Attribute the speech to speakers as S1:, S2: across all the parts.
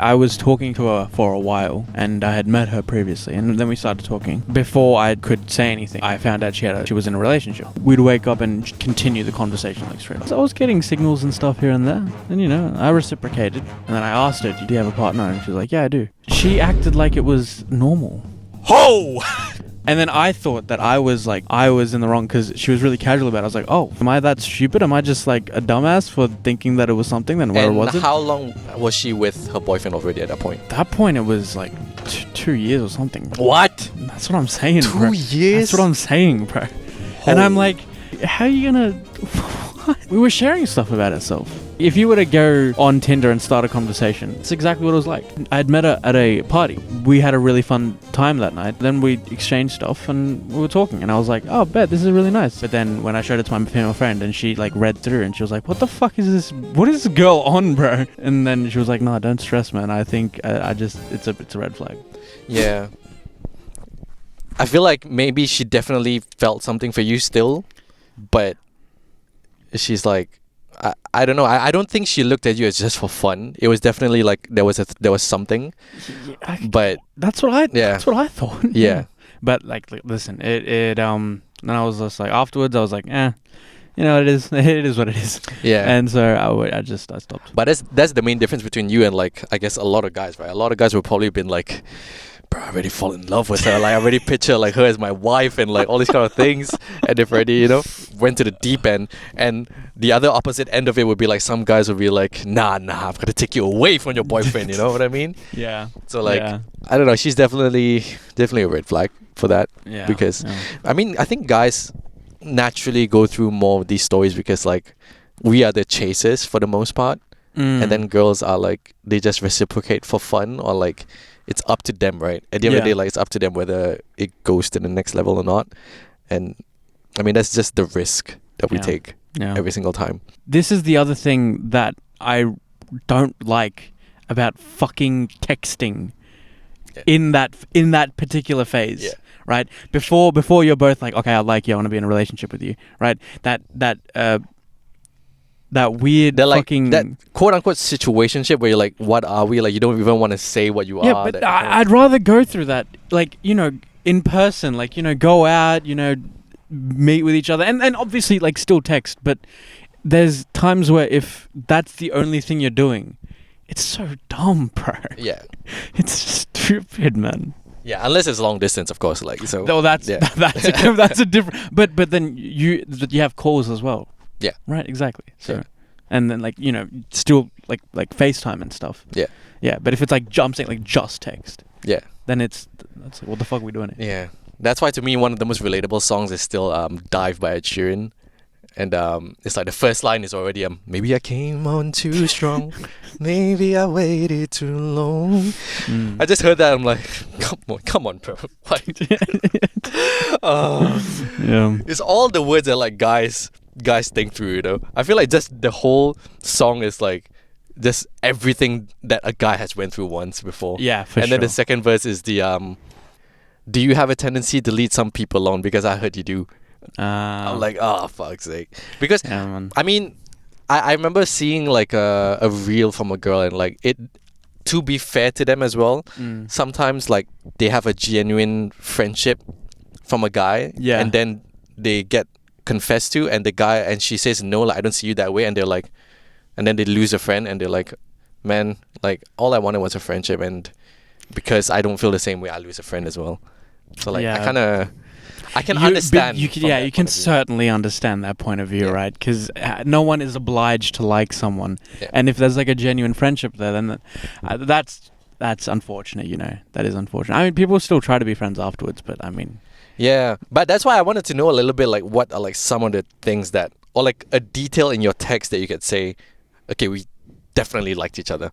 S1: I was talking to her for a while, and I had met her previously, and then we started talking. Before I could say anything, I found out she was in a relationship. We'd wake up and continue the conversation like straight up. So I was getting signals and stuff here and there, and I reciprocated. And then I asked her, "Do you have a partner?" And she was like, "Yeah, I do." She acted like it was normal.
S2: Ho!
S1: And then I thought that I was in the wrong because she was really casual about it. I was like, oh, am I that stupid? Am I just like a dumbass for thinking that it was something? Then where was it?
S2: And how long was she with her boyfriend already at that point?
S1: At that point, it was like 2 years or something.
S2: What?
S1: That's what I'm saying,
S2: 2
S1: bro.
S2: years?
S1: That's what I'm saying, bro. And I'm like, how are you gonna... What? We were sharing stuff about ourselves. If you were to go on Tinder and start a conversation, it's exactly what it was like. I had met her at a party. We had a really fun time that night. Then we exchanged stuff and we were talking. And I was like, oh, bet, this is really nice. But then when I showed it to my female friend and she like read through and she was like, what the fuck is this? What is this girl on, bro? And then she was like, no, don't stress, man. I think it's a red flag.
S2: Yeah. I feel like maybe she definitely felt something for you still, but she's like, I don't know. I don't think she looked at you as just for fun. It was definitely like there was something. But
S1: that's what I thought.
S2: Yeah.
S1: But like, listen, then I was just like, afterwards I was like, it is what it is.
S2: Yeah.
S1: And so I stopped.
S2: But that's the main difference between you and like I guess a lot of guys, right? A lot of guys would probably been like, bro, I already fall in love with her. Like, I already picture like her as my wife and like all these kind of things. And they've already, went to the deep end. And the other opposite end of it would be like some guys would be like, nah, I've got to take you away from your boyfriend. You know what I mean?
S1: Yeah.
S2: So like, I don't know. She's definitely a red flag for that.
S1: Yeah.
S2: Because, I mean, I think guys naturally go through more of these stories because like we are the chasers for the most part. And then girls are like, they just reciprocate for fun or like, it's up to them, right? At the end of the day, like it's up to them whether it goes to the next level or not. And I mean, that's just the risk that we take every single time.
S1: This is the other thing that I don't like about fucking texting in that particular phase. Yeah. Right? Before you're both like, okay, I like you, I want to be in a relationship with you, right? That weird fucking...
S2: that quote-unquote situationship where you're like, what are we? Like, you don't even want to say what you are.
S1: Yeah, but I'd rather go through that, like, in person. Like, go out, meet with each other. And obviously, like, still text. But there's times where if that's the only thing you're doing, it's so dumb, bro.
S2: Yeah.
S1: It's stupid, man.
S2: Yeah, unless it's long distance, of course. Like, so...
S1: No, that's a different... But then you have calls as well.
S2: Yeah.
S1: Right, exactly. So, and then like, still like FaceTime and stuff.
S2: Yeah.
S1: Yeah, but if it's like I'm saying like just text.
S2: Yeah.
S1: Then that's like, what the fuck are we doing here?
S2: Yeah. That's why to me one of the most relatable songs is still Dive by Ed Sheeran. And it's like the first line is already maybe I came on too strong. Maybe I waited too long. I just heard that, I'm like, come on, bro. Like, it's all the words that like guys think through, I feel like just the whole song is like just everything that a guy has went through once before.
S1: Yeah, for sure.
S2: And then the second verse is the do you have a tendency to lead some people on because I heard you do. I'm like, oh fuck's sake. Because I mean I remember seeing like a reel from a girl and like it, to be fair to them as well, sometimes like they have a genuine friendship from a guy and then they get confessed to and the guy and she says no, like I don't see you that way, and they're like, and then they lose a friend and they're like, man, like all I wanted was a friendship, and because I don't feel the same way, I lose a friend as well. So like I can understand.
S1: You can certainly understand that point of view, right? Because no one is obliged to like someone, and if there's like a genuine friendship there, then that's unfortunate. That is unfortunate. I mean, people still try to be friends afterwards, but I mean.
S2: Yeah, but that's why I wanted to know a little bit like what are like some of the things that, or like a detail in your text that you could say, okay, we definitely liked each other,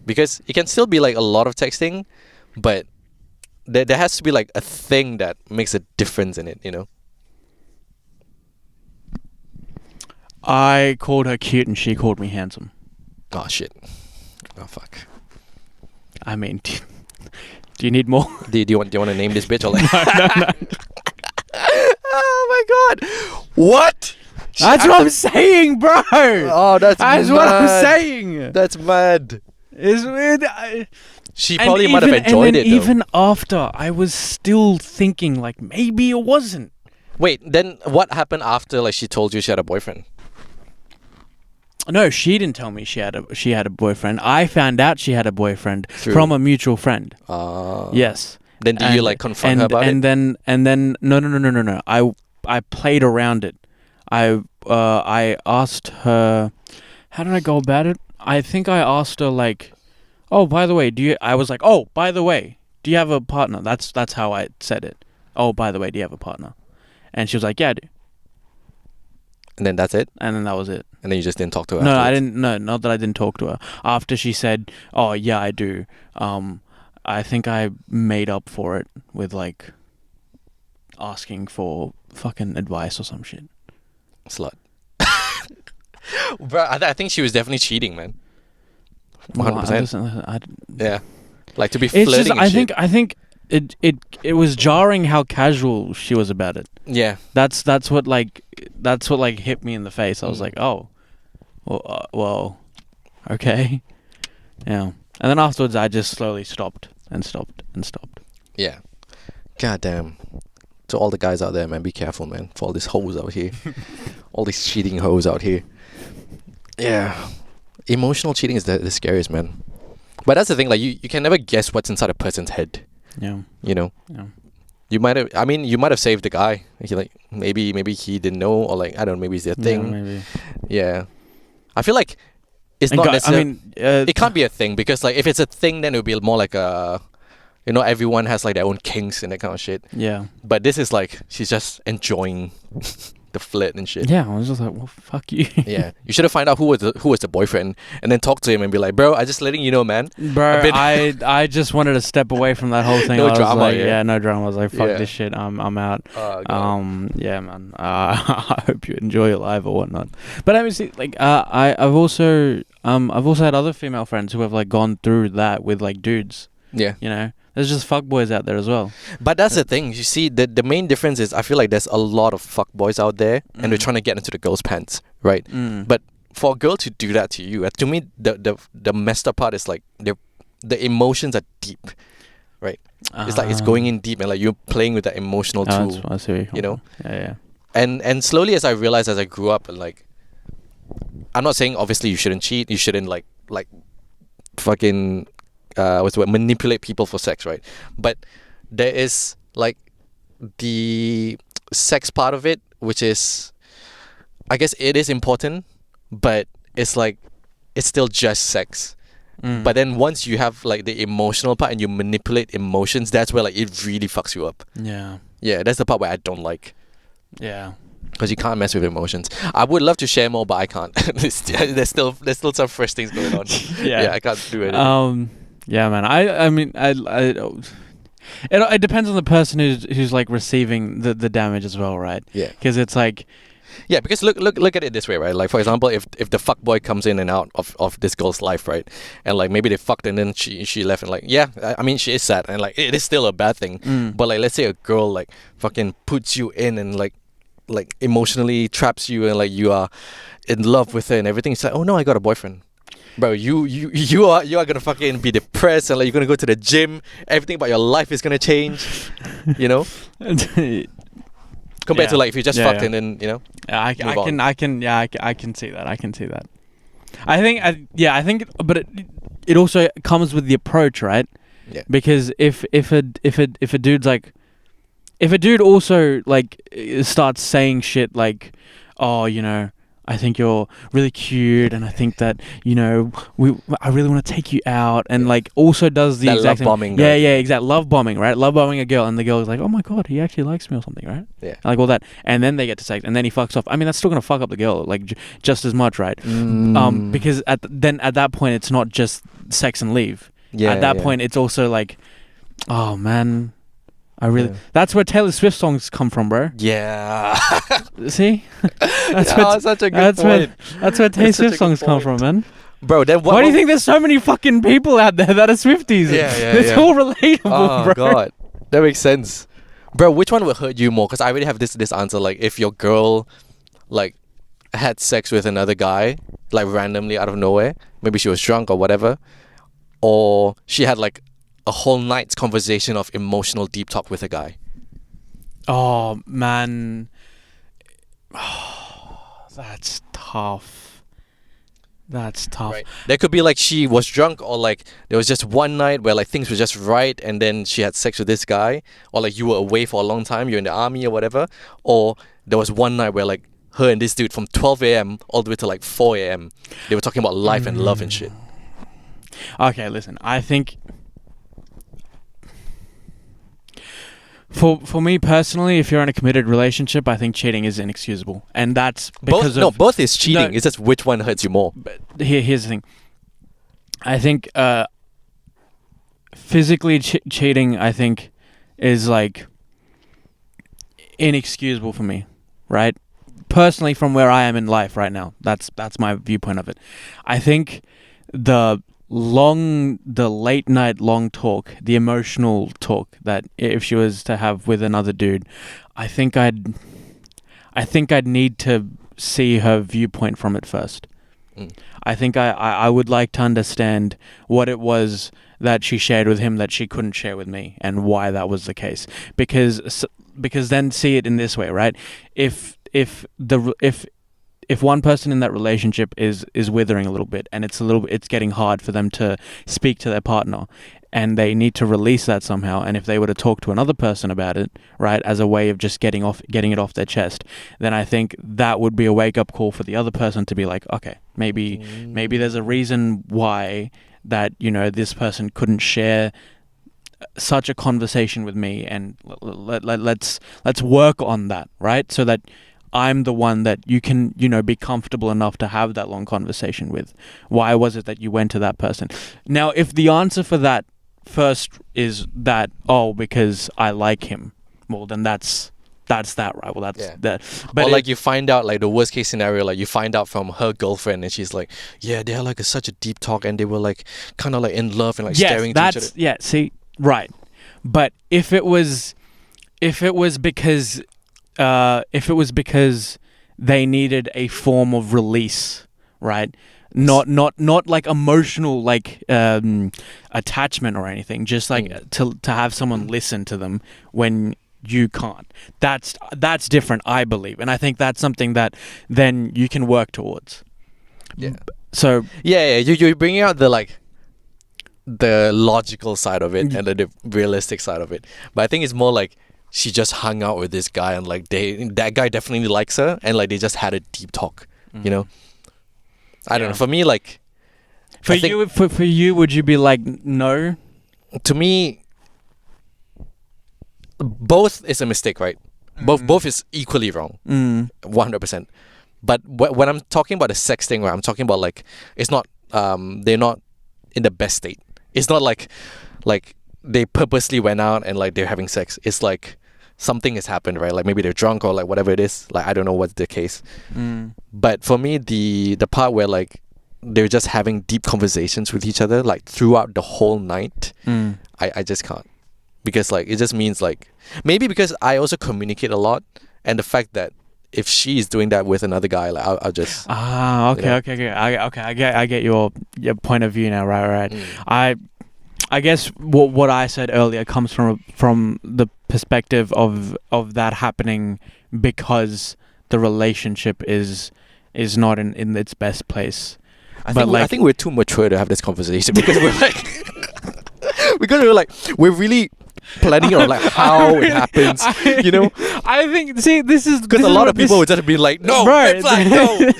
S2: because it can still be like a lot of texting, but there has to be like a thing that makes a difference in it,
S1: I called her cute and she called me handsome.
S2: Oh shit. Oh fuck.
S1: I mean, do you need more?
S2: Do you want to name this bitch or like?
S1: No.
S2: Oh my god! What?
S1: That's what I'm saying, bro.
S2: Oh, that's
S1: what I'm saying.
S2: That's mad.
S1: It's weird.
S2: She probably might have enjoyed it, though.
S1: Even after, I was still thinking, like, maybe it wasn't.
S2: Wait, then what happened after, like, she told you she had a boyfriend?
S1: No, she didn't tell me she had a boyfriend. I found out she had a boyfriend from a mutual friend. Yes.
S2: Then you, like, confront her about it?
S1: And then, no. I played around it. I asked her, how did I go about it? I think I asked her, like, oh, by the way, do you have a partner? That's how I said it. Oh, by the way, do you have a partner? And she was like, yeah, I do.
S2: And then that's it?
S1: And then that was it.
S2: And then you just didn't talk to her?
S1: No, I didn't. No, not that I didn't talk to her. After she said, oh, yeah, I do. I think I made up for it with, like, asking for fucking advice or some shit.
S2: Slut. Bro, I think she was definitely cheating, man. 100%. Yeah. Like, to be flirting and shit.
S1: I think it was jarring how casual she was about it.
S2: Yeah.
S1: That's what hit me in the face. I was like, oh, well, okay. Yeah. And then afterwards, I just slowly stopped.
S2: Yeah. God damn. To all the guys out there, man, be careful, man. For all these hoes out here. All these cheating hoes out here. Yeah. Emotional cheating is the scariest, man. But that's the thing, like, you can never guess what's inside a person's head.
S1: Yeah.
S2: You know?
S1: Yeah.
S2: You might have saved the guy. He, like, maybe he didn't know, or, like, I don't know, maybe it's their thing.
S1: Yeah, maybe.
S2: Yeah. I feel like it's not necessarily... it can't be a thing, because, like, if it's a thing, then it would be more like a... You know, everyone has, like, their own kinks and that kind of shit.
S1: Yeah.
S2: But this is, like, she's just enjoying the flirt and shit.
S1: Yeah, I was just like, well, fuck you.
S2: Yeah. You should have found out who was the boyfriend, and then talk to him and be like, bro, I just letting you know, man.
S1: Bro, I just wanted to step away from that whole thing.
S2: No drama,
S1: like,
S2: yeah.
S1: No drama. I was like, fuck this shit. I'm out. Yeah, man. I hope you enjoy your life or whatnot. But I mean, see, like, I've also had other female friends who have, like, gone through that with, like, dudes.
S2: Yeah.
S1: You know, there's just fuckboys out there as well.
S2: But that's the thing. You see, the main difference is I feel like there's a lot of fuckboys out there, and they're trying to get into the girl's pants, right? But for a girl to do that to you, to me, the messed up part is, like, the emotions are deep, right? It's like it's going in deep, and, like, you're playing with that emotional tool.
S1: I see.
S2: You know?
S1: Yeah.
S2: And slowly, as I realized, as I grew up, and, like, I'm not saying obviously you shouldn't cheat, you shouldn't like fucking manipulate people for sex, right? But there is, like, the sex part of it, which is, I guess it is important, but it's like it's still just sex. But then once you have, like, the emotional part and you manipulate emotions, that's where, like, it really fucks you up. Yeah, that's the part where I don't like.
S1: Yeah.
S2: Because you can't mess with emotions. I would love to share more, but I can't. There's still some fresh things going on. Yeah, I can't do it.
S1: Yeah, man. I mean, it depends on the person who's like receiving the damage as well, right?
S2: Yeah.
S1: Because it's like,
S2: yeah, because look at it this way, right? Like, for example, if the fuckboy comes in and out of this girl's life, right? And, like, maybe they fucked and then she left, and, like, yeah, I mean, she is sad, and, like, it is still a bad thing. But, like, let's say a girl, like, fucking puts you in and, like emotionally traps you, and, like, you are in love with her and everything. It's like, oh no, I got a boyfriend. Bro, you are gonna fucking be depressed, and, like, you're gonna go to the gym. Everything about your life is gonna change, you know. Compared to, like, if you just fucked and then, you know.
S1: Yeah, I can see that. I can see that. I think, but it also comes with the approach, right?
S2: Yeah.
S1: Because if a dude's like, if a dude also, like, starts saying shit like, oh, you know, I think you're really cute, and I think that, you know, I really want to take you out, and, like, also does the exact
S2: love bombing.
S1: Yeah, exact love bombing, right? Love bombing a girl, and the girl is like, oh my god, he actually likes me or something, right?
S2: Yeah.
S1: Like all that, and then they get to sex, and then he fucks off. I mean, that's still gonna fuck up the girl, like, just as much, right? Because at that point, it's not just sex and leave. Yeah. At that point, it's also like, oh man. That's where Taylor Swift songs come from, bro.
S2: Yeah.
S1: See?
S2: That's such a good point.
S1: That's where Taylor Swift songs come from, man.
S2: Bro, then
S1: why do you think there's so many fucking people out there that are Swifties?
S2: Yeah.
S1: It's all relatable, bro.
S2: Oh, God. That makes sense. Bro, which one would hurt you more? Because I already have this answer. Like, if your girl, like, had sex with another guy, like, randomly out of nowhere, maybe she was drunk or whatever, or she had like a whole night's conversation of emotional deep talk with a guy.
S1: Oh man, that's tough. That's tough.
S2: Right. There could be like she was drunk, or like there was just one night where like things were just right, and then she had sex with this guy, or like you were away for a long time, you're in the army or whatever, or there was one night where like her and this dude from 12 a.m. all the way to like 4 a.m. they were talking about life and love and shit.
S1: Okay, listen. I think for me personally, if you're in a committed relationship, I think cheating is inexcusable, and that's because
S2: both is cheating. It's just which one hurts you more.
S1: But here's the thing. I think physically cheating, I think, is like inexcusable for me, right? Personally, from where I am in life right now, that's my viewpoint of it. I think the late night long talk, the emotional talk that if she was to have with another dude, I think I'd need to see her viewpoint from it first. I think I would like to understand what it was that she shared with him that she couldn't share with me, and why that was the case. Because then see it in this way, right? If one person in that relationship is withering a little bit, and it's getting hard for them to speak to their partner, and they need to release that somehow, and if they were to talk to another person about it, right, as a way of just getting it off their chest, then I think that would be a wake-up call for the other person to be like, okay, maybe there's a reason why that, you know, this person couldn't share such a conversation with me, and let's work on that, right? So that I'm the one that you can, you know, be comfortable enough to have that long conversation with. Why was it that you went to that person? Now, if the answer for that first is that, oh, because I like him, well, then that's that, right? Well, that's that. But
S2: or like you find out, like the worst case scenario, like you find out from her girlfriend, and she's like, yeah, they had like such a deep talk, and they were like kind of like in love and like staring at each other.
S1: Yeah, see, right. But if it was because they needed a form of release, right? Not like emotional, like attachment or anything. Just like to have someone listen to them when you can't. That's different, I believe, and I think that's something that then you can work towards.
S2: Yeah.
S1: So
S2: you're bringing out the logical side of it and the realistic side of it, but I think it's more like she just hung out with this guy, and like that guy definitely likes her, and like they just had a deep talk, you know. I don't know. For me, like
S1: for you, would you be like, no?
S2: To me, both is a mistake, right? Both is equally wrong, 100%. But when I'm talking about the sex thing, where I'm talking about like it's not they're not in the best state. It's not like they purposely went out and like they're having sex. It's like something has happened, right? Like maybe they're drunk or like whatever it is. Like I don't know what's the case. But for me, the part where like they're just having deep conversations with each other like throughout the whole night, I just can't. Because like it just means like maybe because I also communicate a lot, and the fact that if she's doing that with another guy, like I'll just
S1: okay. I get your point of view now, right. I guess what I said earlier comes from the perspective of that happening because the relationship is not in its best place.
S2: I think we're too mature to have this conversation, because we're like we're really planning on like how it happens, you know.
S1: I think this is
S2: because a lot of people would just be like, no,
S1: right.
S2: red flag, no.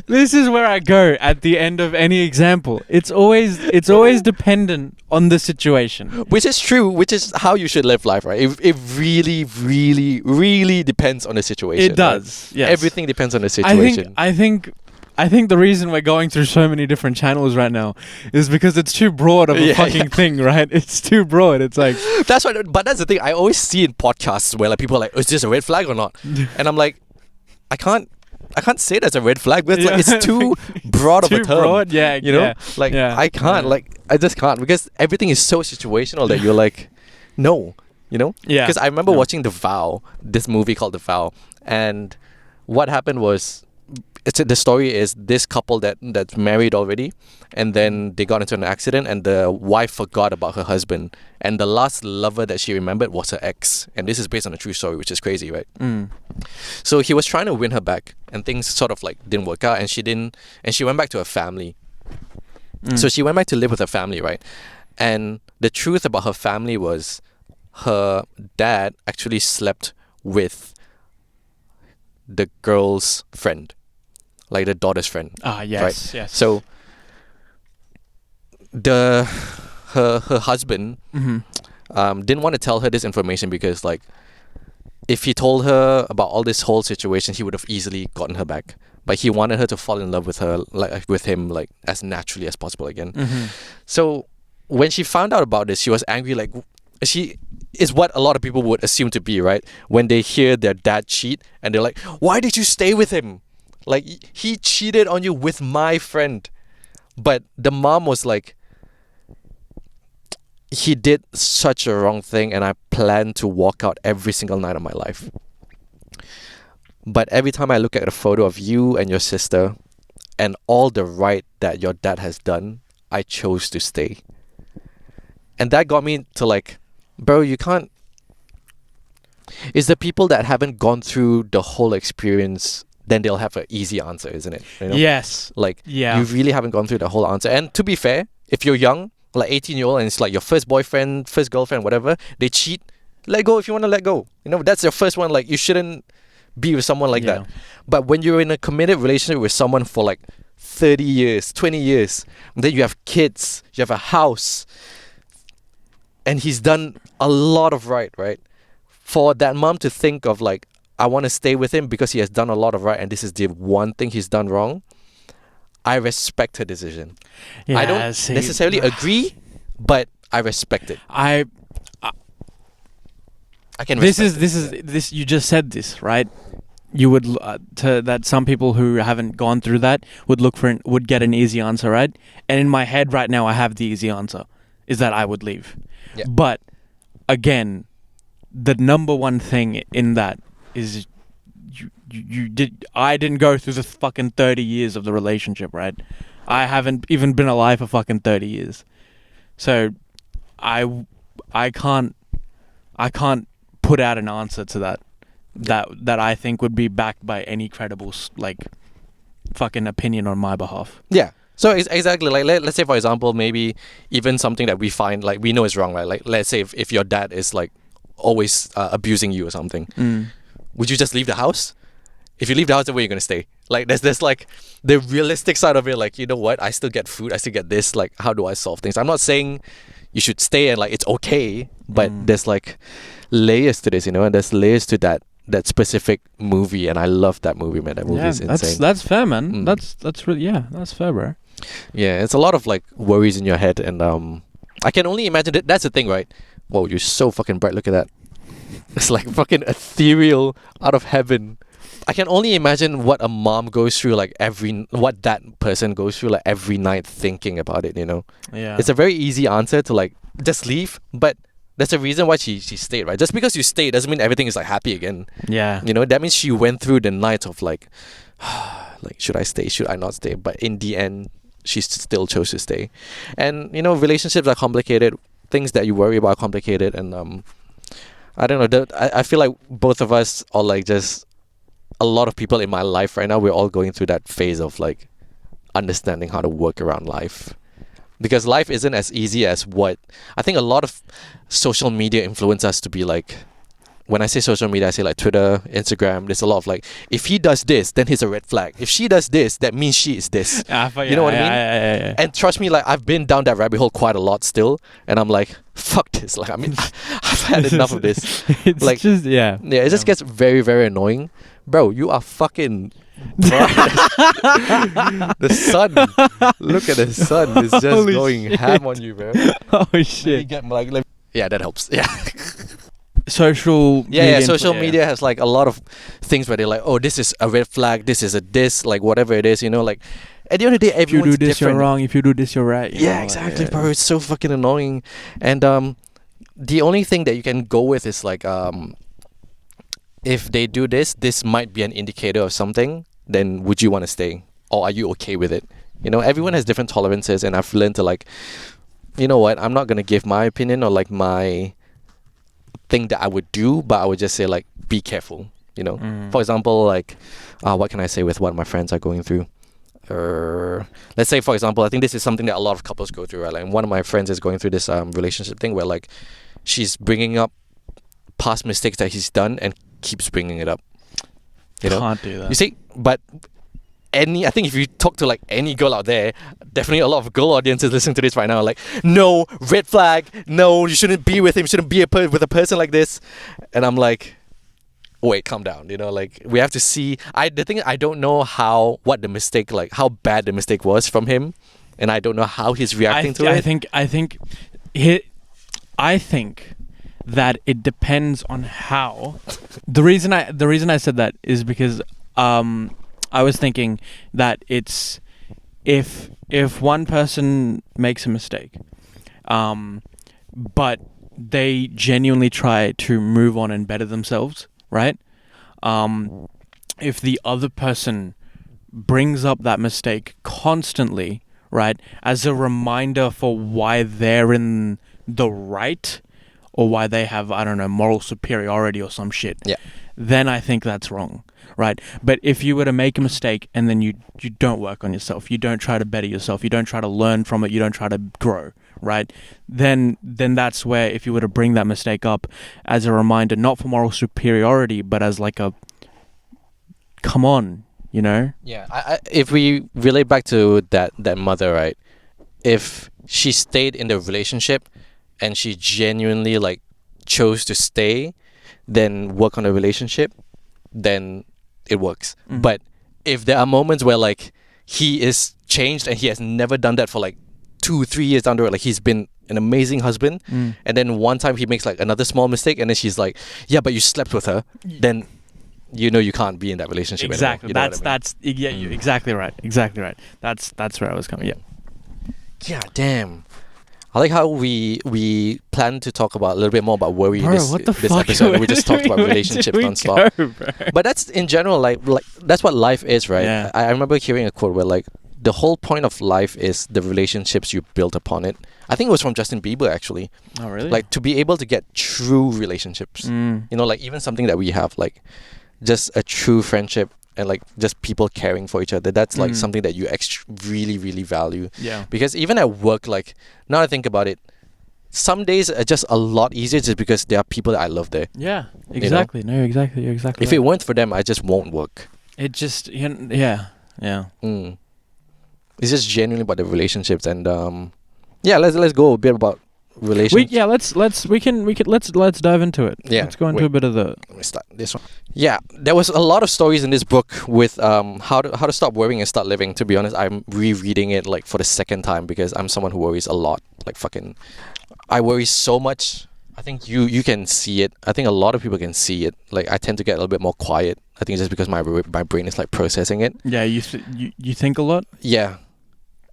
S1: This is where I go at the end of any example. It's always dependent on the situation,
S2: which is true, which is how you should live life, right? It really, really, really depends on the situation.
S1: It does.
S2: Right?
S1: Yes.
S2: Everything depends on the situation.
S1: I think the reason we're going through so many different channels right now is because it's too broad of a fucking thing, right? It's too broad. It's like
S2: that's right. But that's the thing. I always see in podcasts where like people are like, "Is this a red flag or not?" And I'm like, I can't say that's a red flag, but like it's too broad of a term. Too broad, you know. I can't. Like I just can't, because everything is so situational that you're like, no, you know.
S1: Yeah.
S2: Because I remember watching The Vow, this movie called The Vow, and what happened was, the story is this couple that's married already, and then they got into an accident, and the wife forgot about her husband, and the last lover that she remembered was her ex, and this is based on a true story, which is crazy, right? So he was trying to win her back, and things sort of like didn't work out, and she went back to her family. So she went back to live with her family, right? And the truth about her family was her dad actually slept with the girl's friend, like the daughter's friend.
S1: Yes,
S2: right?
S1: yes.
S2: So her husband didn't want to tell her this information because, like, if he told her about all this whole situation, he would have easily gotten her back. But he wanted her to fall in love with him, like as naturally as possible again. So when she found out about this, she was angry. Like, she is what a lot of people would assume to be, right? When they hear their dad cheat and they're like, why did you stay with him? Like, he cheated on you with my friend. But the mom was like, he did such a wrong thing, and I plan to walk out every single night of my life. But every time I look at a photo of you and your sister and all the right that your dad has done, I chose to stay. And that got me to like, bro, you can't... It's the people that haven't gone through the whole experience, then they'll have an easy answer, isn't it? You know?
S1: Yes.
S2: Like,
S1: yeah.
S2: You really haven't gone through the whole answer. And to be fair, if you're young, like 18-year-old, and it's like your first boyfriend, first girlfriend, whatever, they cheat, let go if you want to let go. You know, that's your first one. Like, you shouldn't be with someone like that. But when you're in a committed relationship with someone for like 30 years, 20 years, then you have kids, you have a house, and he's done a lot of right? For that mom to think of like, I want to stay with him because he has done a lot of right, and this is the one thing he's done wrong, I respect her decision.
S1: Yeah,
S2: I don't necessarily agree, but I respect it. I can respect
S1: this you just said this, right? You would that some people who haven't gone through that would get an easy answer, right? And in my head right now I have the easy answer, is that I would leave.
S2: Yeah.
S1: But again, the number one thing in that is I didn't go through the fucking 30 years of the relationship, right? I haven't even been alive for fucking 30 years. So I can't put out an answer to that I think would be backed by any credible like fucking opinion on my behalf.
S2: Yeah. So exactly, like let's say for example, maybe even something that we find like we know is wrong, right? Like let's say if your dad is like always abusing you or something, would you just leave the house? If you leave the house, then where are you gonna stay? Like there's like the realistic side of it, like, you know what, I still get food, I still get this, like how do I solve things? I'm not saying you should stay and like it's okay, but there's like layers to this, you know, and there's layers to that specific movie, and I love that movie, man. That movie is insane.
S1: That's fair, man. That's really, that's fair, bro.
S2: Yeah, it's a lot of like worries in your head, and I can only imagine that. That's the thing, right? Whoa, you're so fucking bright. Look at that. It's like fucking ethereal, out of heaven. I can only imagine what a mom goes through, like what that person goes through, like every night thinking about it, you know?
S1: Yeah.
S2: It's a very easy answer to like, just leave, but there's a reason why she stayed, right? Just because you stay doesn't mean everything is like happy again.
S1: Yeah.
S2: You know, that means she went through the night of like, like, should I stay? Should I not stay? But in the end, she still chose to stay. And, you know, relationships are complicated. Things that you worry about are complicated. And I don't know. I feel like both of us, or like just a lot of people in my life right now, we're all going through that phase of like understanding how to work around life. Because life isn't as easy as what... I think a lot of social media influence us to be like... When I say social media, I say like Twitter, Instagram. There's a lot of like, if he does this, then he's a red flag. If she does this, that means she is this. You know what I mean?
S1: Yeah.
S2: And trust me, like I've been down that rabbit hole quite a lot still. And I'm like, fuck this. Like, I mean, I've had enough of this.
S1: It's
S2: like,
S1: just,
S2: it just gets very, very annoying. Bro, you are fucking... The sun, look at the sun, it's just
S1: Holy
S2: going
S1: shit.
S2: ham on you, bro.
S1: Oh shit.
S2: Yeah, that helps. Yeah.
S1: Social
S2: media has like a lot of things where they're like, oh, this is a red flag, this is a this, like whatever it is, you know, like at the end of the day, everyone's
S1: if you do this
S2: different.
S1: You're wrong, if you do this you're right.
S2: Yeah, exactly, bro. It's so fucking annoying. And the only thing that you can go with is like if they do this might be an indicator of something. then would you want to stay? Or are you okay with it? You know, everyone has different tolerances, and I've learned to like, you know what, I'm not going to give my opinion or like my thing that I would do, but I would just say like, be careful, you know. For example, like, what can I say with what my friends are going through? Let's say, for example, I think this is something that a lot of couples go through, right? Like, one of my friends is going through this relationship thing where like she's bringing up past mistakes that he's done and keeps bringing it up. You know,
S1: can't do that.
S2: You see, but I think if you talk to like any girl out there, definitely a lot of girl audiences listening to this right now are like, no, red flag, no, you shouldn't be with him, you shouldn't be with a person like this. And I'm like, wait, calm down. You know, like, we have to see. The thing, I don't know how bad the mistake was from him, and I don't know how he's reacting to it.
S1: I think that it depends on how. The reason I said that is because I was thinking that it's if one person makes a mistake, but they genuinely try to move on and better themselves, right? If the other person brings up that mistake constantly, right, as a reminder for why they're in the right, or why they have, I don't know, moral superiority or some shit, then I think that's wrong, right? But if you were to make a mistake and then you don't work on yourself, you don't try to better yourself, you don't try to learn from it, you don't try to grow, right? Then that's where, if you were to bring that mistake up as a reminder, not for moral superiority, but as like a, come on, you know?
S2: Yeah, if we relate back to that mother, right? If she stayed in the relationship and she genuinely like chose to stay, then work on the relationship, then it works. But if there are moments where like he is changed and he has never done that for like 2-3 years down the road, like he's been an amazing husband, and then one time he makes like another small mistake, and then she's like, yeah, but you slept with her, then you know you can't be in that relationship
S1: exactly
S2: anymore.
S1: You're exactly right. That's where I was coming.
S2: Yeah, damn. I like how we plan to talk about a little bit more about worry this episode. We just talked about relationships non-stop. But that's in general, like that's what life is, right?
S1: Yeah.
S2: I remember hearing a quote where like the whole point of life is the relationships you build upon it. I think it was from Justin Bieber, actually.
S1: Oh, really?
S2: Like, to be able to get true relationships. You know, like even something that we have, like just a true friendship and like just people caring for each other. That's like something that you really, really value.
S1: Yeah.
S2: Because even at work, like now I think about it, some days are just a lot easier just because there are people that I love there.
S1: Yeah, exactly. You know? No, exactly. You're exactly.
S2: If it weren't for them, I just won't work.
S1: It just, yeah.
S2: It's just genuinely about the relationships, and let's go a bit about relationships.
S1: Let's dive into it.
S2: Yeah,
S1: let's go into a bit of the.
S2: Let me start this one. Yeah, there was a lot of stories in this book with how to stop worrying and start living. To be honest, I'm rereading it like for the second time because I'm someone who worries a lot. Like fucking, I worry so much. I think you can see it. I think a lot of people can see it. Like I tend to get a little bit more quiet. I think it's just because my brain is like processing it.
S1: Yeah, you think a lot.
S2: Yeah,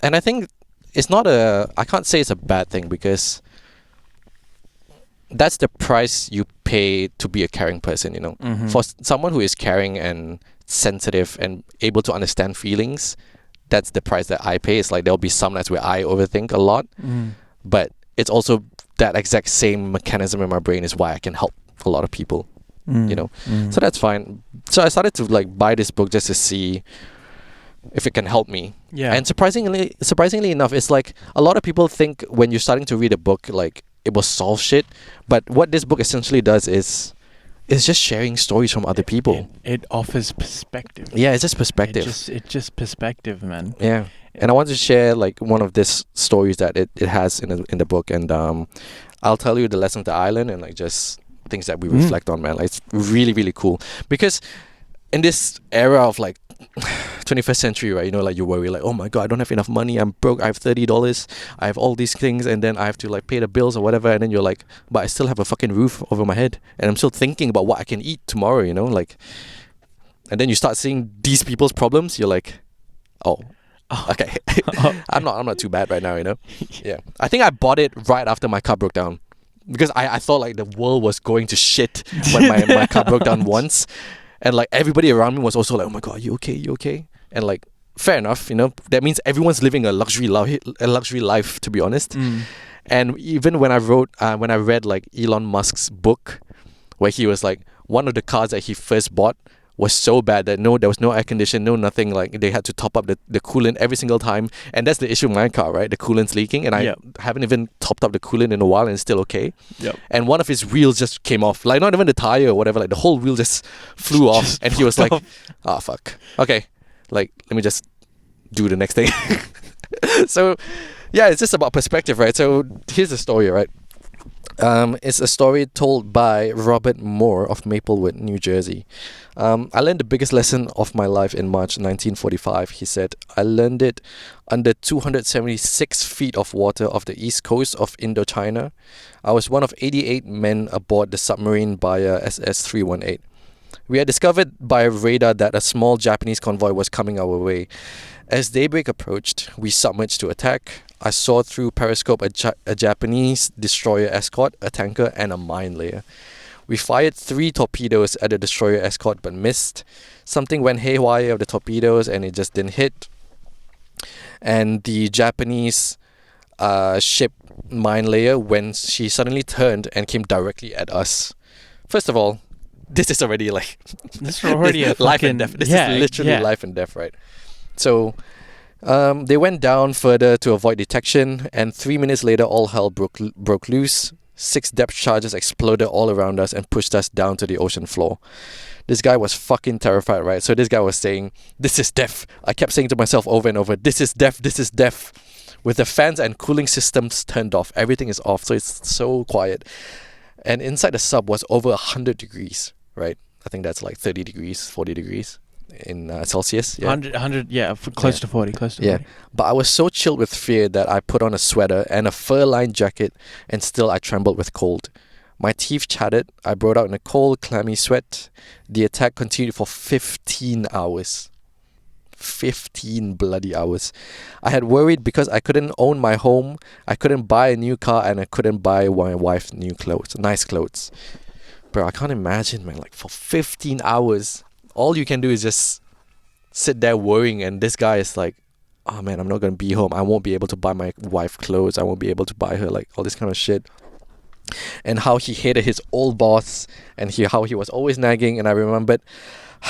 S2: and I think it's not I can't say it's a bad thing because that's the price you pay to be a caring person, you know. For someone who is caring and sensitive and able to understand feelings, that's the price that I pay. It's like there'll be some nights where I overthink a lot, but it's also that exact same mechanism in my brain is why I can help a lot of people, you know. So that's fine. So I started to like buy this book just to see if it can help me. Yeah. And surprisingly enough, it's like a lot of people think when you're starting to read a book, like it will solve shit. But what this book essentially does is just sharing stories from other people.
S1: It offers perspective.
S2: Yeah, it's just perspective.
S1: It's just perspective, man.
S2: Yeah. And I want to share like one of these stories that it has in the book, and I'll tell you the lessons that I learned and like just things that we reflect on, man. Like it's really, really cool because in this era of like 21st century, right? You know, like you worry like, oh my god, I don't have enough money, I'm broke, I have $30, I have all these things, and then I have to like pay the bills or whatever, and then you're like, but I still have a fucking roof over my head, and I'm still thinking about what I can eat tomorrow, you know, like, and then you start seeing these people's problems, you're like, oh, okay, I'm not too bad right now, you know. Yeah, I think I bought it right after my car broke down because I thought like the world was going to shit when my car broke down once. And like everybody around me was also like, oh my god, you okay? You okay? And like, fair enough, that means everyone's living a luxury life, to be honest. And even when I read like Elon Musk's book, where he was like, one of the cars that he first bought was so bad that there was no air condition, no nothing. Like they had to top up the coolant every single time, and that's the issue with my car, right? The coolant's leaking, and I haven't even topped up the coolant in a while, and it's still okay. And one of his wheels just came off, like not even the tire or whatever, like the whole wheel just flew off, and he was like, fuck, okay, like let me just do the next thing. So yeah, it's just about perspective, right? So here's the story, right? It's a story told by Robert Moore of Maplewood, New Jersey. I learned the biggest lesson of my life in March 1945. He said, I learned it under 276 feet of water off the east coast of Indochina. I was one of 88 men aboard the submarine Bayer SS-318. We had discovered by radar that a small Japanese convoy was coming our way. As daybreak approached, we submerged to attack. I saw through periscope a Japanese destroyer escort, a tanker, and a mine layer. We fired 3 torpedoes at the destroyer escort but missed. Something went haywire of the torpedoes and it just didn't hit. And the Japanese ship mine layer, when she suddenly turned and came directly at us. First of all, this is already like...
S1: This is already a
S2: life and death. This is literally life and death, right? So... they went down further to avoid detection, and 3 minutes later all hell broke loose. 6 depth charges exploded all around us and pushed us down to the ocean floor. This guy was fucking terrified, right? So this guy was saying, this is death. I kept saying to myself over and over, this is death, this is death. With the fans and cooling systems turned off, everything is off, so it's so quiet. And inside the sub was over 100 degrees, right? I think that's like 30 degrees, 40 degrees. In Celsius,
S1: 100, close to 40, close to 40.
S2: But I was so chilled with fear that I put on a sweater and a fur-lined jacket, and still I trembled with cold. My teeth chattered. I broke out in a cold, clammy sweat. The attack continued for 15 hours. 15 bloody hours. I had worried because I couldn't own my home, I couldn't buy a new car, and I couldn't buy my wife nice clothes. Bro, I can't imagine, man, like for 15 hours... all you can do is just sit there worrying, and this guy is like, oh man, I'm not going to be home. I won't be able to buy my wife clothes. I won't be able to buy her like all this kind of shit. And how he hated his old boss, and how he was always nagging. And I remembered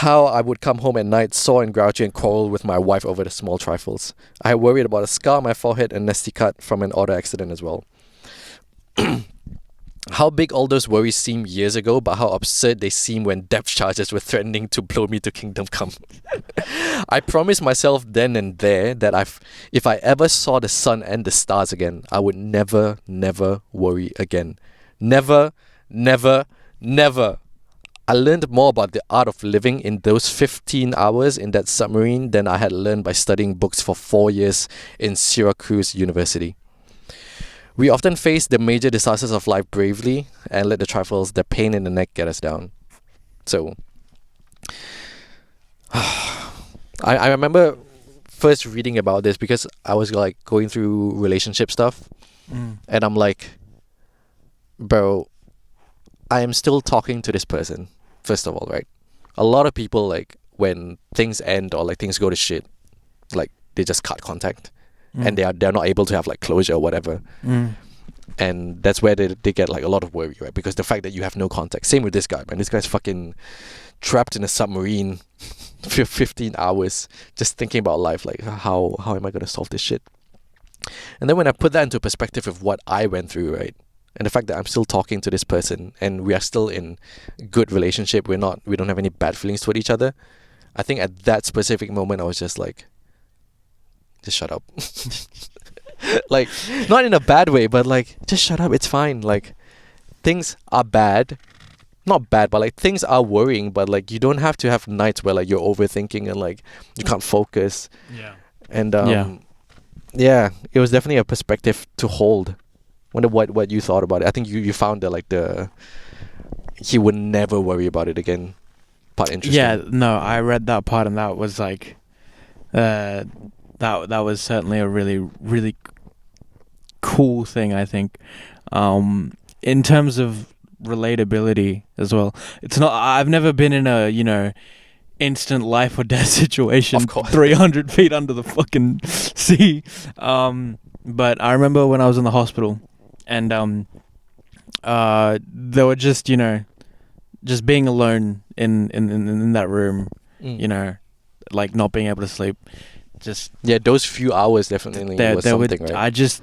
S2: how I would come home at night sore and grouchy and quarrel with my wife over the small trifles. I worried about a scar on my forehead and nasty cut from an auto accident as well. How big all those worries seemed years ago, but how absurd they seem when depth charges were threatening to blow me to kingdom come. I promised myself then and there that if I ever saw the sun and the stars again, I would never, never worry again. Never, never, never. I learned more about the art of living in those 15 hours in that submarine than I had learned by studying books for 4 years in Syracuse University. We often face the major disasters of life bravely and let the trifles, the pain in the neck, get us down. So, I remember first reading about this because I was like going through relationship stuff, and I'm like, bro, I am still talking to this person, first of all, right? A lot of people, like, when things end or like things go to shit, like they just cut contact. And they're not able to have like closure or whatever. And that's where they get like a lot of worry, right? Because the fact that you have no contact. Same with this guy, man. This guy's fucking trapped in a submarine for 15 hours just thinking about life, like how am I going to solve this shit? And then when I put that into perspective of what I went through, right? And the fact that I'm still talking to this person and we are still in good relationship, we don't have any bad feelings toward each other. I think at that specific moment I was just like, just shut up. Like, not in a bad way, but like, just shut up, it's fine. Like, things are bad. Not bad, but like things are worrying, but like you don't have to have nights where like you're overthinking and like you can't focus.
S1: Yeah.
S2: And yeah, it was definitely a perspective to hold. Wonder what you thought about it. I think you found that he would never worry about it again part interesting.
S1: Yeah, no, I read that part and that was like that was certainly a really, really cool thing, I think. In terms of relatability as well. It's not. I've never been in a instant life or death situation.
S2: Of course.
S1: 300 feet under the fucking sea. But I remember when I was in the hospital, and they were just just being alone in that room. Like not being able to sleep. Just
S2: those few hours definitely was something, right?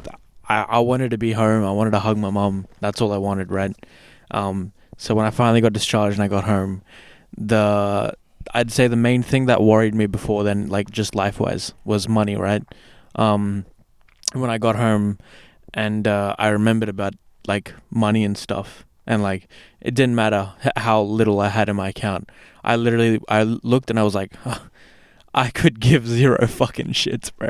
S1: I wanted to be home. I wanted to hug my mum. That's all I wanted, right? So when I finally got discharged and I got home, I'd say the main thing that worried me before then, like just life-wise, was money, right? When I got home and I remembered about like money and stuff, and like it didn't matter how little I had in my account. I looked and I was like, I could give 0 fucking shits, bro.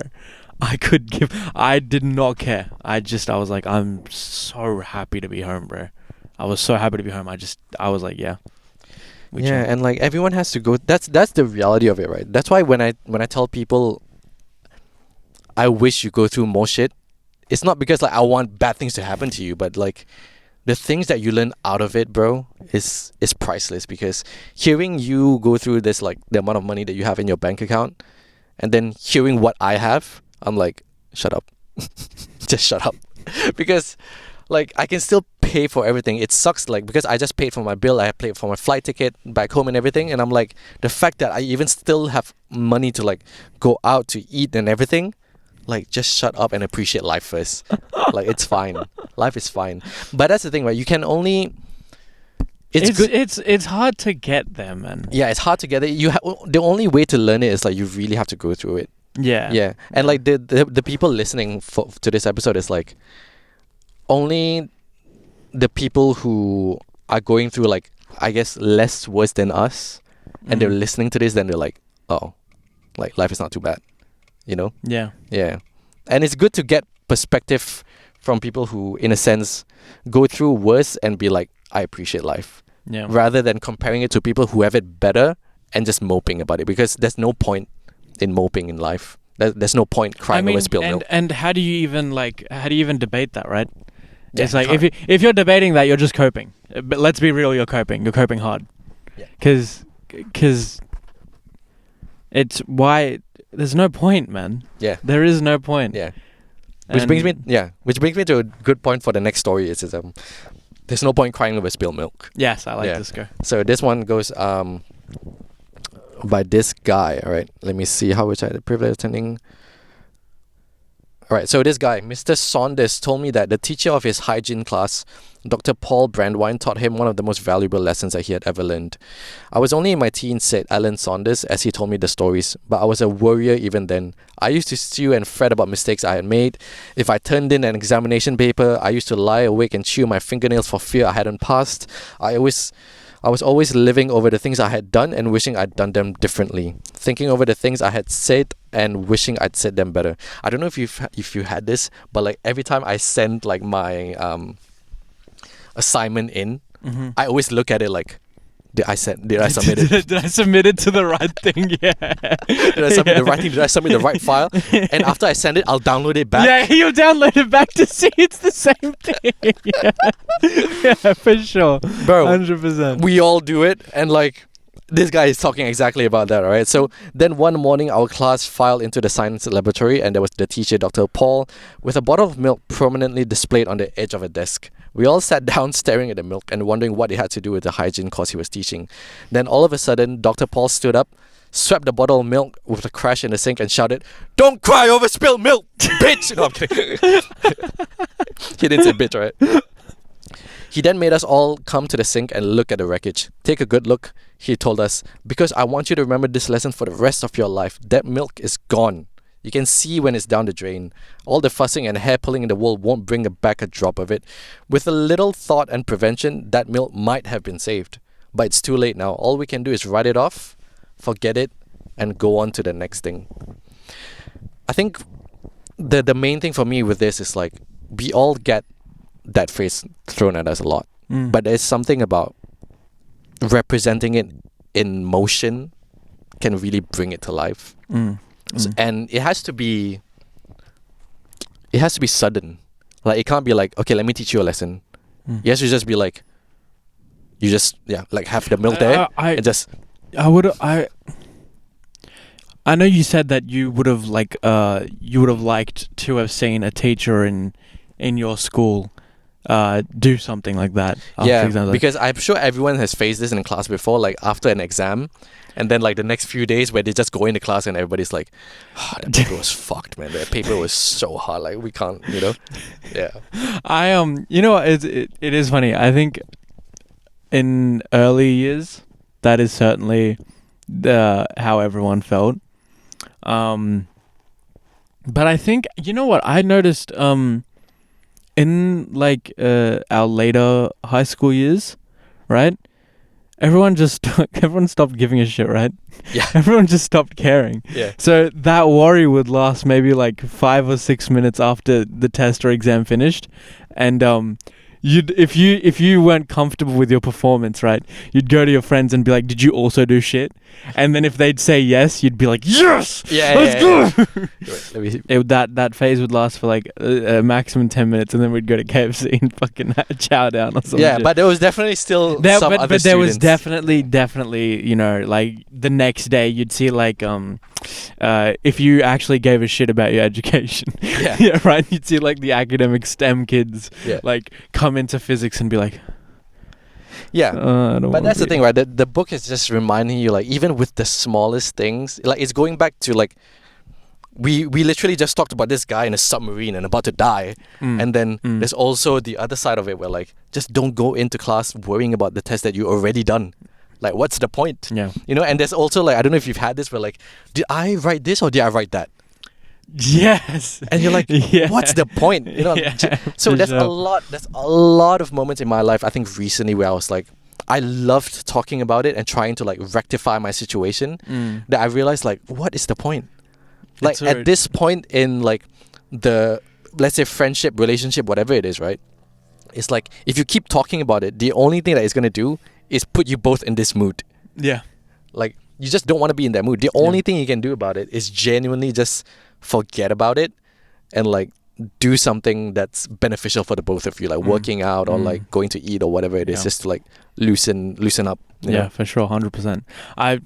S1: I did not care. I was like, I'm so happy to be home, bro. I was so happy to be home. I was like, yeah.
S2: And like everyone has to go. That's the reality of it, right? That's why when I tell people, I wish you go through more shit. It's not because like I want bad things to happen to you, but like the things that you learn out of it, bro, is priceless. Because hearing you go through this, like the amount of money that you have in your bank account, and then hearing what I have, I'm like, shut up. Just shut up. Because like I can still pay for everything. It sucks, like, because I just paid for my bill, I paid for my flight ticket back home and everything, and I'm like, the fact that I even still have money to like go out to eat and everything, like, just shut up and appreciate life first. Like, it's fine. Life is fine. But that's the thing, right? You can only...
S1: It's hard to get there, man.
S2: Yeah, it's hard to get it. The only way to learn it is like you really have to go through it.
S1: Yeah.
S2: Yeah. And like the people listening to this episode is like, only the people who are going through like, I guess, less worse than us, and they're listening to this, then they're like, oh, like life is not too bad.
S1: Yeah.
S2: Yeah. And it's good to get perspective from people who, in a sense, go through worse and be like, I appreciate life.
S1: Yeah.
S2: Rather than comparing it to people who have it better and just moping about it. Because there's no point in moping in life. There's no point crying over spilled milk.
S1: And how do you even debate that, right? Yeah, it's like if you're debating that, you're just coping. But let's be real, you're coping. You're coping hard.
S2: Yeah.
S1: Because it's why... There's no point, man.
S2: Yeah.
S1: There is no point.
S2: Yeah. Which brings me to a good point for the next story. Is there's no point crying over spilled milk.
S1: Yes, I like this guy.
S2: So this one goes by this guy. All right. Let me see how much I had the privilege of attending. All right, so this guy, Mr. Saunders, told me that the teacher of his hygiene class, Dr. Paul Brandwine, taught him one of the most valuable lessons that he had ever learned. I was only in my teens, said Alan Saunders, as he told me the stories, but I was a worrier even then. I used to stew and fret about mistakes I had made. If I turned in an examination paper, I used to lie awake and chew my fingernails for fear I hadn't passed. I was always living over the things I had done and wishing I'd done them differently. Thinking over the things I had said and wishing I'd said them better. I don't know if you had this, but like every time I send like my assignment in, I always look at it like, did I submit it?
S1: Did I submit it to the right thing? Yeah.
S2: Did I submit the right thing? Did I submit the right file? And after I send it, I'll download it back.
S1: Yeah, you'll download it back to see it's the same thing. Yeah, for sure.
S2: Bro,
S1: 100%.
S2: we all do it, and like, this guy is talking exactly about that, alright? So then one morning, our class filed into the science laboratory, and there was the teacher, Dr. Paul, with a bottle of milk prominently displayed on the edge of a desk. We all sat down staring at the milk and wondering what it had to do with the hygiene course he was teaching. Then all of a sudden, Dr. Paul stood up, swept the bottle of milk with a crash in the sink and shouted, "Don't cry over spilled milk, bitch!" No, I'm kidding. He didn't say bitch, right? He then made us all come to the sink and look at the wreckage. Take a good look, he told us, because I want you to remember this lesson for the rest of your life. That milk is gone. You can see when it's down the drain. All the fussing and hair pulling in the world won't bring back a drop of it. With a little thought and prevention, that milk might have been saved. But it's too late now. All we can do is write it off, forget it, and go on to the next thing. I think the main thing for me with this is like, we all get that phrase thrown at us a lot. But there's something about representing it in motion can really bring it to life. And it has to be sudden. Like, it can't be like, okay, let me teach you a lesson. It has to just be like, You just like have the milk there and just.
S1: I know you said that you would have liked to have seen a teacher in your school do something like that.
S2: Yeah, because I'm sure everyone has faced this in class before, like after an exam, and then like the next few days where they just go into class and everybody's like, that paper was fucked, man. That paper was so hard, like we can't, Yeah.
S1: It is funny. I think in early years, that is certainly how everyone felt. But I think, what I noticed in like our later high school years, right? Everyone stopped giving a shit, right?
S2: Yeah.
S1: Everyone just stopped caring.
S2: Yeah.
S1: So that worry would last maybe like 5 or 6 minutes after the test or exam finished, and if you weren't comfortable with your performance, right, you'd go to your friends and be like, "Did you also do shit?" And then if they'd say yes, you'd be like, "Yes, let's go." That phase would last for like a maximum 10 minutes, and then we'd go to KFC and fucking chow down or something.
S2: Yeah, but there was definitely still some other students.
S1: But there was definitely, like the next day you'd see like if you actually gave a shit about your education, yeah, right, you'd see like the academic STEM kids like come into physics and be like,
S2: but that's the thing, right? The book is just reminding you, like, even with the smallest things, like it's going back to like we literally just talked about this guy in a submarine and about to die, and then there's also the other side of it where like just don't go into class worrying about the test that you already done. Like, what's the point?
S1: Yeah.
S2: And there's also like, I don't know if you've had this, where like, did I write this or did I write that?
S1: Yes.
S2: And you're like, what's the point? So there's a lot of moments in my life, I think recently, where I was like, I loved talking about it and trying to like rectify my situation, that I realized like, what is the point? Like at this point in like the, let's say, friendship, relationship, whatever it is, right? It's like, if you keep talking about it, the only thing that it's going to do is put you both in this mood.
S1: Yeah.
S2: Like, you just don't want to be in that mood. The only thing you can do about it is genuinely just forget about it and like do something that's beneficial for the both of you, like working out or like going to eat or whatever it is, just to like loosen up. You know?
S1: For sure, 100%. I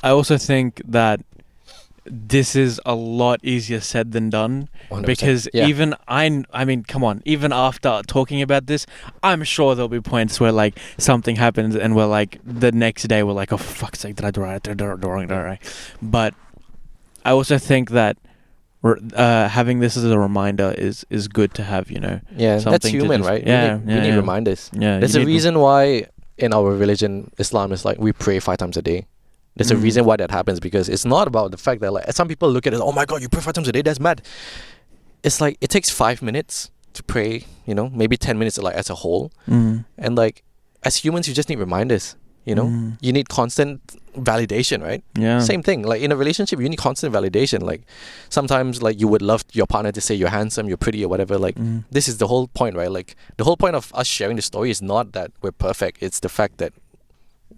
S1: also think that this is a lot easier said than done,
S2: 100%.
S1: because even I mean, come on, even after talking about this, I'm sure there'll be points where like something happens and we're like, the next day we're like, oh, for fuck's sake, did I do right? But I also think that having this as a reminder is good to have,
S2: Yeah, that's human, right? We need reminders.
S1: Yeah,
S2: there's a reason why in our religion, Islam, is like we pray 5 times a day. There's a reason why that happens, because it's not about the fact that like some people look at it, oh my god, you pray 5 times a day, that's mad. It's like it takes 5 minutes to pray, maybe 10 minutes like as a whole. And like as humans, you just need reminders. You need constant validation, right?
S1: Yeah.
S2: Same thing. Like in a relationship, you need constant validation. Like sometimes like you would love your partner to say you're handsome, you're pretty or whatever. Like this is the whole point, right? Like the whole point of us sharing the story is not that we're perfect. It's the fact that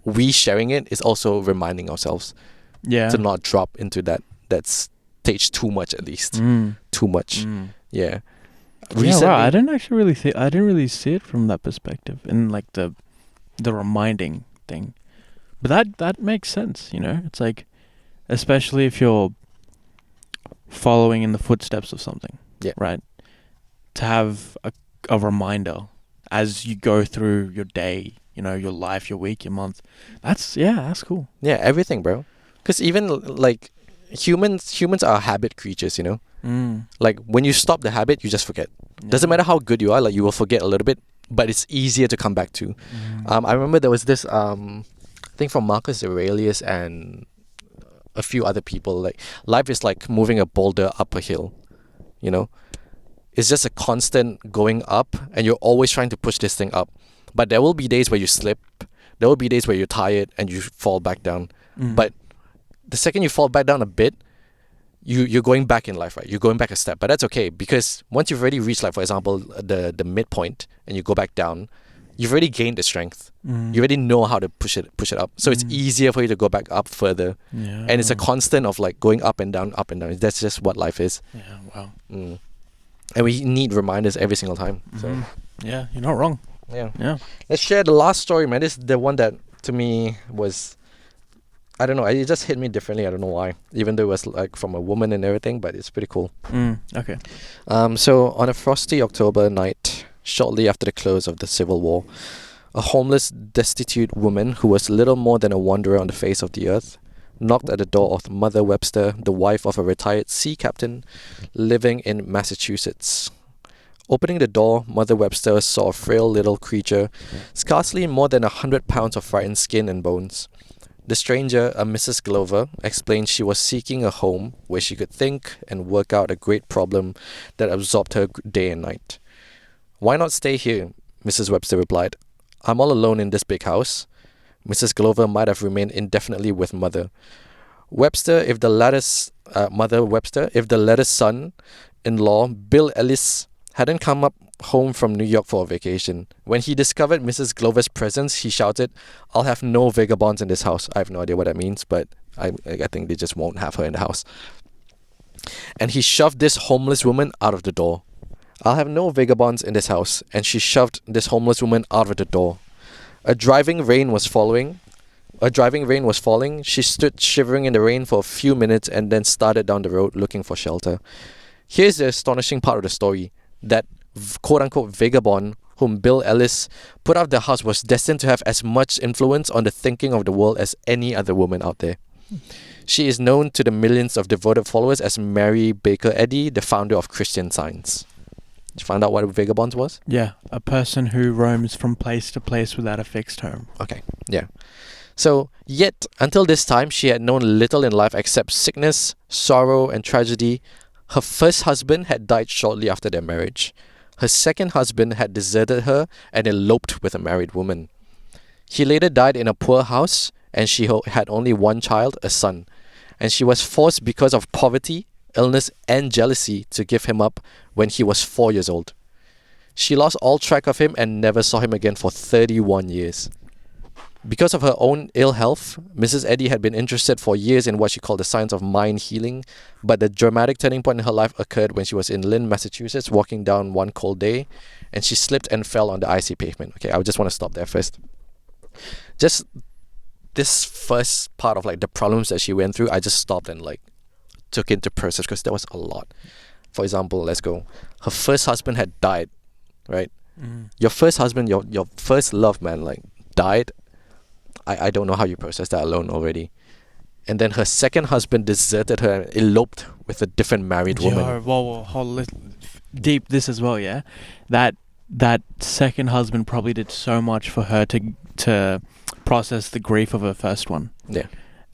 S2: we sharing it is also reminding ourselves to not drop into that stage too much, at least. Too much. Yeah.
S1: Recently, wow, I didn't really see it from that perspective, in like the reminding thing. But that makes sense, It's like, especially if you're following in the footsteps of something, right? To have a reminder as you go through your day, your life, your week, your month. That's cool.
S2: Yeah, everything, bro. Because even like humans are habit creatures, Like when you stop the habit, you just forget. Doesn't matter how good you are, like you will forget a little bit, but it's easier to come back to. I remember there was this thing from Marcus Aurelius and a few other people, like life is like moving a boulder up a hill, It's just a constant going up, and you're always trying to push this thing up. But there will be days where you slip. There will be days where you're tired and you fall back down. But the second you fall back down a bit, you're going back in life, right? You're going back a step. But that's okay, because once you've already reached, like, for example, the midpoint, and you go back down, you've already gained the strength. You already know how to push it up. So it's easier for you to go back up further. Yeah. And it's a constant of like going up and down, up and down. That's just what life is.
S1: Yeah, wow.
S2: And we need reminders every single time. So
S1: yeah, you're not wrong.
S2: Yeah. Let's share the last story, man. This is the one that to me was, I don't know, it just hit me differently. I don't know why. Even though it was like from a woman and everything, but it's pretty cool.
S1: Okay.
S2: So on a frosty October night, shortly after the close of the Civil War, a homeless, destitute woman who was little more than a wanderer on the face of the earth knocked at the door of Mother Webster, the wife of a retired sea captain living in Massachusetts. Opening the door, Mother Webster saw a frail little creature, scarcely more than 100 pounds of frightened skin and bones. The stranger, a Mrs. Glover, explained she was seeking a home where she could think and work out a great problem that absorbed her day and night. "Why not stay here?" Mrs. Webster replied. "I'm all alone in this big house." Mrs. Glover might have remained indefinitely with Mother Webster if the latter's son-in-law, Bill Ellis, hadn't come up home from New York for a vacation. When he discovered Mrs. Glover's presence, he shouted, "I'll have no vagabonds in this house." I have no idea what that means, but I think they just won't have her in the house. And he shoved this homeless woman out of the door. "I'll have no vagabonds in this house." And she shoved this homeless woman out of the door. A driving rain was falling. She stood shivering in the rain for a few minutes and then started down the road looking for shelter. Here's the astonishing part of the story. That quote-unquote vagabond whom Bill Ellis put out of the house was destined to have as much influence on the thinking of the world as any other woman out there. She is known to the millions of devoted followers as Mary Baker Eddy, the founder of Christian Science. Did you find out what a vagabond was?
S1: Yeah, a person who roams from place to place without a fixed home.
S2: Okay, yeah. So, yet, until this time, she had known little in life except sickness, sorrow, and tragedy. Her first husband had died shortly after their marriage. Her second husband had deserted her and eloped with a married woman. He later died in a poor house, and she had only one child, a son. And she was forced because of poverty, illness, and jealousy to give him up when he was 4 years old. She lost all track of him and never saw him again for 31 years. Because of her own ill health, Mrs. Eddy had been interested for years in what she called the science of mind healing, but the dramatic turning point in her life occurred when she was in Lynn, Massachusetts, walking down one cold day, and she slipped and fell on the icy pavement. Okay, I just want to stop there first. Just this first part of like the problems that she went through, I just stopped and like took into process because there was a lot. For example, let's go. Her first husband had died, right? Your first husband, your first love, man, like died. I don't know how you process that alone already. And then her second husband deserted her and eloped with a different married woman.
S1: Whoa, deep this as well, yeah? That second husband probably did so much for her to process the grief of her first one.
S2: Yeah.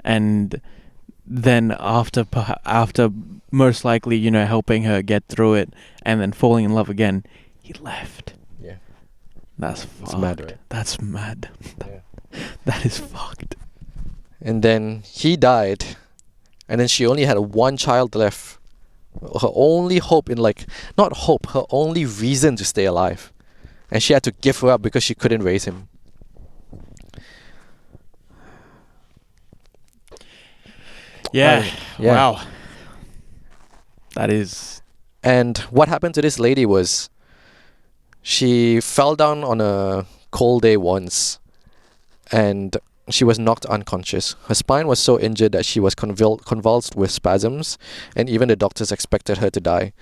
S1: And then after most likely, helping her get through it and then falling in love again, he left.
S2: Yeah.
S1: That's fucked.
S2: It's mad, right?
S1: That's mad.
S2: Yeah.
S1: That is fucked.
S2: And then he died, and then she only had one child left. Her only hope her only reason to stay alive. And she had to give her up because she couldn't raise him.
S1: Yeah.
S2: Yeah.
S1: Wow. That is...
S2: And what happened to this lady was she fell down on a cold day once, and she was knocked unconscious. Her spine was so injured that she was convulsed with spasms, and even the doctors expected her to die.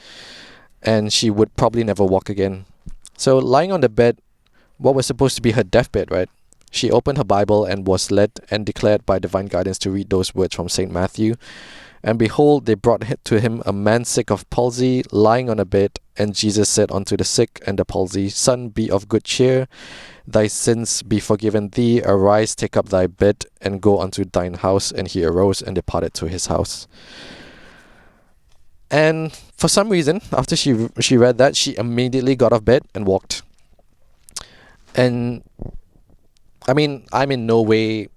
S2: And she would probably never walk again. So lying on the bed, what was supposed to be her deathbed, right? She opened her Bible and was led and declared by divine guidance to read those words from St. Matthew. And behold, they brought to him a man sick of palsy, lying on a bed. And Jesus said unto the sick and the palsy, Son, be of good cheer. Thy sins be forgiven thee. Arise, take up thy bed, and go unto thine house. And he arose and departed to his house. And for some reason, after she read that, she immediately got off bed and walked. And I mean, I'm in no way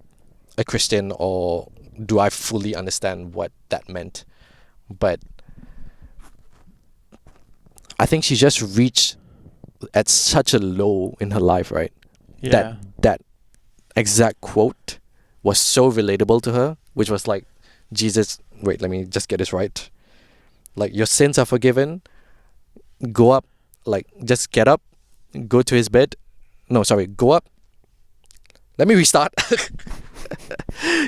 S2: a Christian, or do I fully understand what that meant. But I think she just reached at such a low in her life, right?
S1: Yeah.
S2: That exact quote was so relatable to her, which was like, Jesus, wait, let me just get this right. Like, your sins are forgiven. Go up, like, just get up, go to his bed, No, sorry. Go up. Let me restart.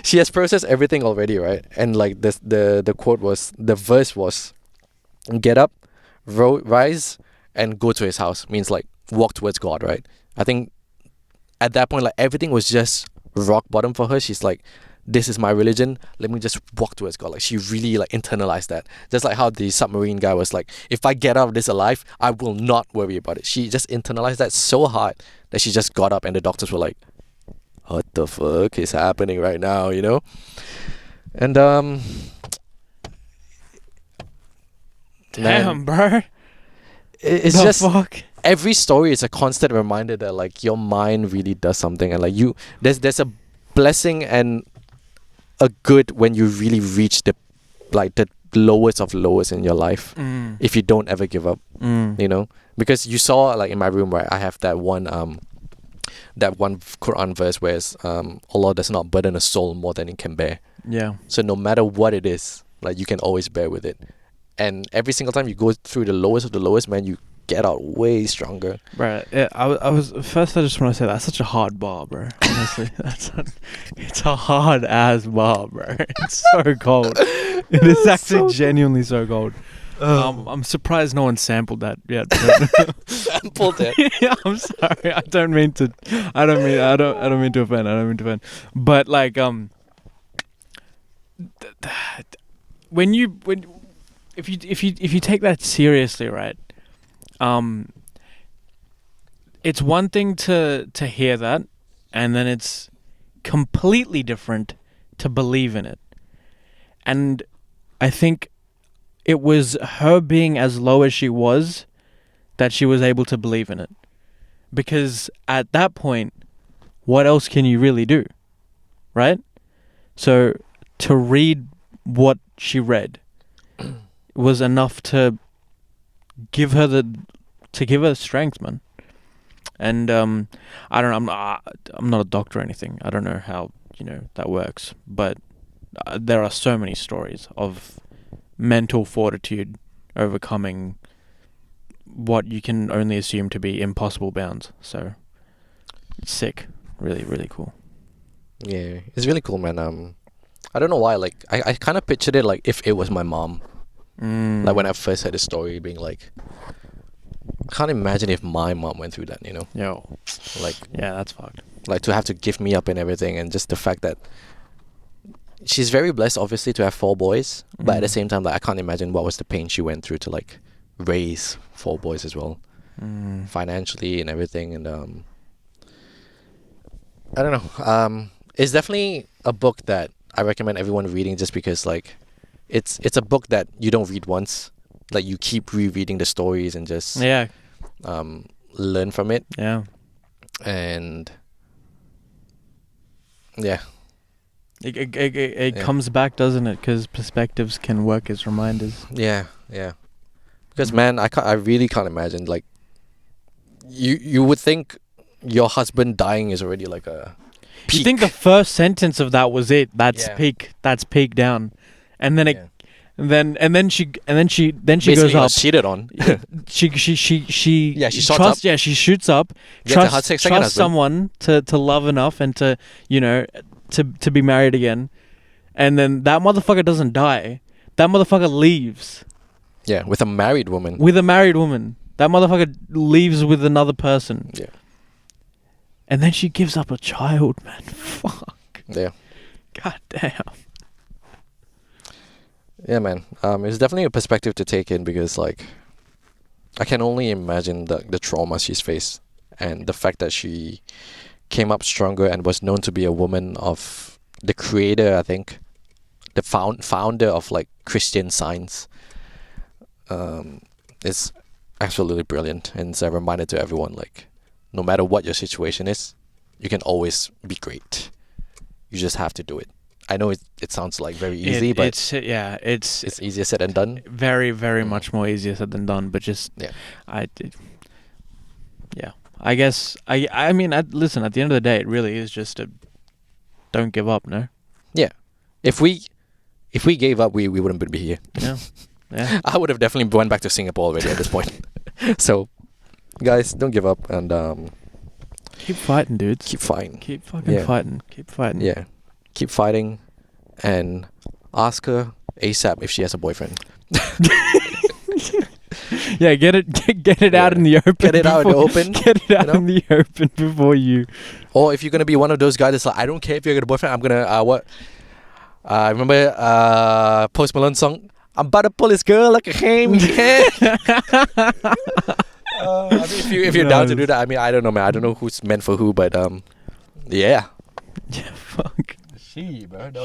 S2: She has processed everything already, right? And like the quote was, the verse was, get up, rise, and go to his house. Means like walk towards God, right? I think at that point, like everything was just rock bottom for her. She's like, this is my religion. Let me just walk towards God. Like she really like internalized that. Just like how the submarine guy was like, if I get out of this alive, I will not worry about it. She just internalized that so hard that she just got up, and the doctors were like, what the fuck is happening right now, you know? And
S1: damn, bro.
S2: It's
S1: the
S2: just
S1: fuck?
S2: Every story is a constant reminder that like your mind really does something, and like there's a blessing and a good when you really reach the lowest of lowest in your life. If you don't ever give up, you know, because you saw like in my room, right, I have that one Quran verse where Allah does not burden a soul more than it can bear.
S1: Yeah.
S2: So no matter what it is, like you can always bear with it, and every single time you go through the lowest of the lowest, man, you get out way stronger.
S1: Right. Yeah, I was first. I just want to say that's such a hard bar, bro. Honestly, it's a hard ass bar, bro. It's so cold. It is actually genuinely so cold. I'm surprised no one sampled that yet.
S2: Sampled it.
S1: Yeah, I'm sorry. I don't mean to offend. But like if you take that seriously, right? It's one thing to hear that, and then it's completely different to believe in it. And I think it was her being as low as she was that she was able to believe in it. Because at that point, what else can you really do? Right? So to read what she read was enough to give her strength, man. And I don't know, I'm not a doctor or anything. I don't know how, that works, but there are so many stories of mental fortitude overcoming what you can only assume to be impossible bounds. So it's sick. Really, really cool.
S2: Yeah, it's really cool, man. I don't know why, like I kind of pictured it like if it was my mom. Like when I first heard the story, being like, I can't imagine if my mom went through that,
S1: Yo.
S2: Like,
S1: yeah, that's fucked.
S2: Like to have to give me up and everything, and just the fact that she's very blessed, obviously, to have 4 boys, but at the same time, like I can't imagine what was the pain she went through to like raise 4 boys as well, financially and everything. And I don't know. It's definitely a book that I recommend everyone reading, just because like it's a book that you don't read once. Like you keep rereading the stories and just learn from it.
S1: Yeah.
S2: And yeah.
S1: It comes back, doesn't it? Because perspectives can work as reminders.
S2: Yeah, yeah. Because man, I really can't imagine, like you would think your husband dying is already like a peak.
S1: You think the first sentence of that was it? That's peak. That's peak down, and then it. And then she
S2: basically
S1: goes up.
S2: Cheated on.
S1: she
S2: shoots up.
S1: Yeah, she shoots up. Trusts someone to love enough and to to be married again, and then that motherfucker doesn't die. That motherfucker leaves.
S2: Yeah, with a married woman.
S1: That motherfucker leaves with another person.
S2: Yeah.
S1: And then she gives up a child, man. Fuck.
S2: Yeah.
S1: God damn.
S2: Yeah, man. It's definitely a perspective to take in, because like I can only imagine the trauma she's faced, and the fact that she came up stronger and was known to be a woman of the creator, I think, the founder of like Christian Science. It's absolutely brilliant, and it's a reminder to everyone, like no matter what your situation is, you can always be great. You just have to do it. I know it sounds like very easy, but it's easier said than done.
S1: Very, very much more easier said than done. But just I guess I mean, listen. At the end of the day, it really is just don't give up. No.
S2: Yeah, if we gave up, we wouldn't be here.
S1: Yeah. Yeah.
S2: I would have definitely went back to Singapore already at this point. So, guys, don't give up, and
S1: Keep fighting, dudes.
S2: Keep fighting.
S1: Keep fucking fighting. Keep fighting.
S2: Yeah. Keep fighting, and ask her ASAP if she has a boyfriend.
S1: Yeah, get it out in the open.
S2: Get it out in the open.
S1: Get it out in the open before you.
S2: Or if you're gonna be one of those guys that's like, I don't care if you're a boyfriend. I'm gonna what? I remember Post Malone song. I'm about to pull this girl like a ham. I mean, if you're down to do that, I mean, I don't know, man. I don't know who's meant for who, but yeah.
S1: Yeah, fuck.
S2: She, bro.